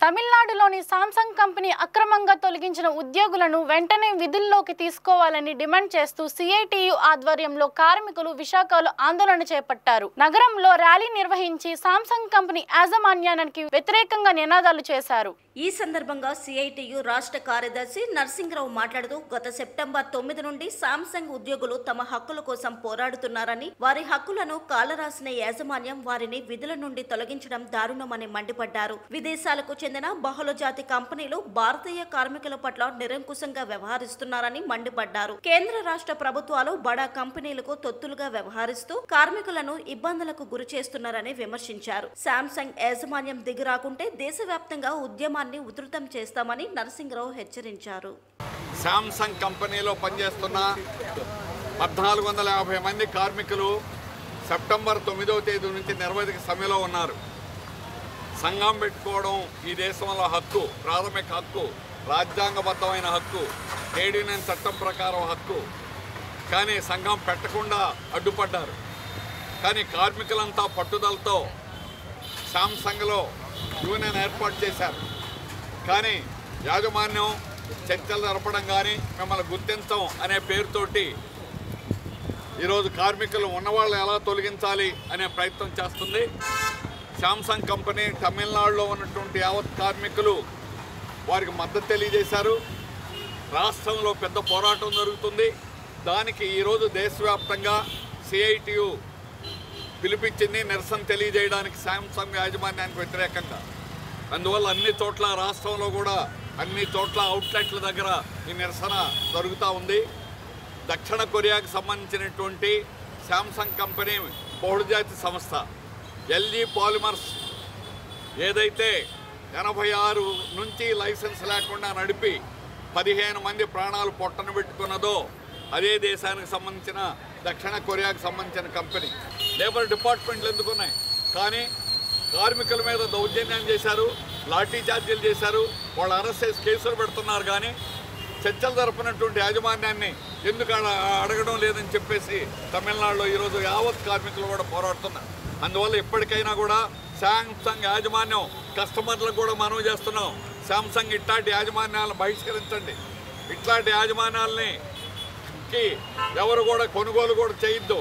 తమిళనాడులోని Samsung company అక్రమంగా తొలగించిన ఉద్యోగులను వెంటనే విధుల్లోకి తీసుకోవాలని డిమాండ్ చేస్తూ సిఐటియు ఆధ్వర్యంలో కార్మికులు విశాఖలో ఆందోళన చేపట్టారు. నగరంలో ర్యాలీ నిర్వహించి సామ్సంగ్ కంపెనీ యాజమాన్యానికి వ్యతిరేకంగా నినాదాలు చేశారు. ఈ సందర్భంగా సిఐటియు రాష్ట్ర కార్యదర్శి నర్సింగరావు మాట్లాడుతూ గత సెప్టెంబర్ 9 నుండి సామ్సంగ్ ఉద్యోగులు తమ హక్కుల కోసం పోరాడుతున్నారని, వారి హక్కులను కాలరాసిన యాజమాన్యం వారిని విధుల నుండి తొలగించడం దారుణమని మండిపడ్డారు. విదేశాలకు చెందిన బహుళజాతి కంపెనీలు భారతీయ కార్మికుల పట్ల నిరంకుశంగా వ్యవహరిస్తున్నారని మండిపడ్డారు. కేంద్ర రాష్ట్ర ప్రభుత్వాలు బడా కంపెనీలకు తొత్తులుగా వ్యవహరిస్తూ కార్మికులను ఇబ్బందులకు గురి చేస్తున్నారని విమర్శించారు. సామ్సంగ్ యాజమాన్యం దిగిరాకుంటే దేశవ్యాప్తంగా ఉద్యమాన్ని ఉధృతం చేస్తామని నరసింగరావు హెచ్చరించారు. సామ్సంగ్ కంపెనీలో పనిచేస్తున్న 1450 మంది కార్మికులు సెప్టెంబర్ 9వ తేదీ నుంచి నిరవధిక సమ్మెలో ఉన్నారు. సంఘం పెట్టుకోవడం ఈ దేశంలో హక్కు, ప్రాథమిక హక్కు, రాజ్యాంగబద్ధమైన హక్కు, ట్రేడ్ యూనియన్ చట్టం ప్రకారం హక్కు. కానీ సంఘం పెట్టకుండా అడ్డుపడ్డారు. కానీ కార్మికులంతా పట్టుదలతో సామ్సంగ్లో యూనియన్ ఏర్పాటు చేశారు. కానీ యాజమాన్యం చర్చలు జరపడం కానీ మిమ్మల్ని గుర్తించం అనే పేరుతోటి ఈరోజు కార్మికులు ఉన్నవాళ్ళు ఎలా తొలగించాలి అనే ప్రయత్నం చేస్తుంది. సామ్సంగ్ కంపెనీ తమిళనాడులో ఉన్నటువంటి యావత్ కార్మికులు వారికి మద్దతు తెలియజేశారు. రాష్ట్రంలో పెద్ద పోరాటం జరుగుతుంది. దానికి ఈరోజు దేశవ్యాప్తంగా సిఐటియు పిలిపించింది నిరసన తెలియజేయడానికి సామ్సంగ్ యాజమాన్యానికి వ్యతిరేకంగా. అందువల్ల అన్ని చోట్ల రాష్ట్రంలో కూడా అన్ని చోట్ల అవుట్లెట్ల దగ్గర ఈ నిరసన జరుగుతూ ఉంది. దక్షిణ కొరియాకు సంబంధించినటువంటి సామ్సంగ్ కంపెనీ బహుళజాతి సంస్థ ఎల్జీ పాలిమర్స్ ఏదైతే 86 నుంచి లైసెన్స్ లేకుండా నడిపి 15 మంది ప్రాణాలు పొట్టన పెట్టుకున్నదో అదే దేశానికి సంబంధించిన దక్షిణ కొరియాకు సంబంధించిన కంపెనీ. లేబర్ డిపార్ట్మెంట్లు ఎందుకున్నాయి, కానీ కార్మికుల మీద దౌర్జన్యం చేశారు, లాఠీ చార్జీలు చేశారు, వాళ్ళు అరెస్ట్ చేసి కేసులు పెడుతున్నారు. కానీ చర్చలు జరపనటువంటి యాజమాన్యాన్ని ఎందుకు అడగడం లేదని చెప్పేసి తమిళనాడులో ఈరోజు యావత్ కార్మికులు కూడా పోరాడుతున్నారు. అందువల్ల ఇప్పటికైనా కూడా సామ్సంగ్ యాజమాన్యం కస్టమర్లకు కూడా మనవి చేస్తున్నాం, సామ్సంగ్ ఇట్లాంటి యాజమాన్యాలను బహిష్కరించండి. ఇట్లాంటి యాజమాన్యాలని ఎవరు కూడా కొనుగోలు కూడా చేయొద్దు.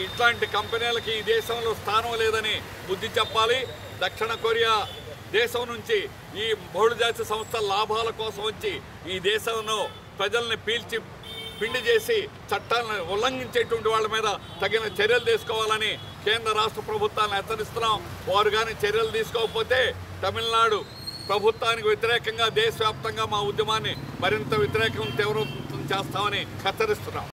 ఇట్లాంటి కంపెనీలకి ఈ దేశంలో స్థానం లేదని బుద్ధి చెప్పాలి. దక్షిణ కొరియా దేశం నుంచి ఈ బహుళజాతి సంస్థల లాభాల కోసం వచ్చి ఈ దేశంలో ప్రజల్ని పీల్చి పిండి చేసి చట్టాలను ఉల్లంఘించేటువంటి వాళ్ళ మీద తగిన చర్యలు తీసుకోవాలని కేంద్ర రాష్ట్ర ప్రభుత్వాలను హెచ్చరిస్తున్నాం. వారు కానీ చర్యలు తీసుకోకపోతే తమిళనాడు ప్రభుత్వానికి వ్యతిరేకంగా దేశవ్యాప్తంగా మా ఉద్యమాన్ని మరింత వ్యతిరేకం తీవ్రతం చేస్తామని హెచ్చరిస్తున్నాం.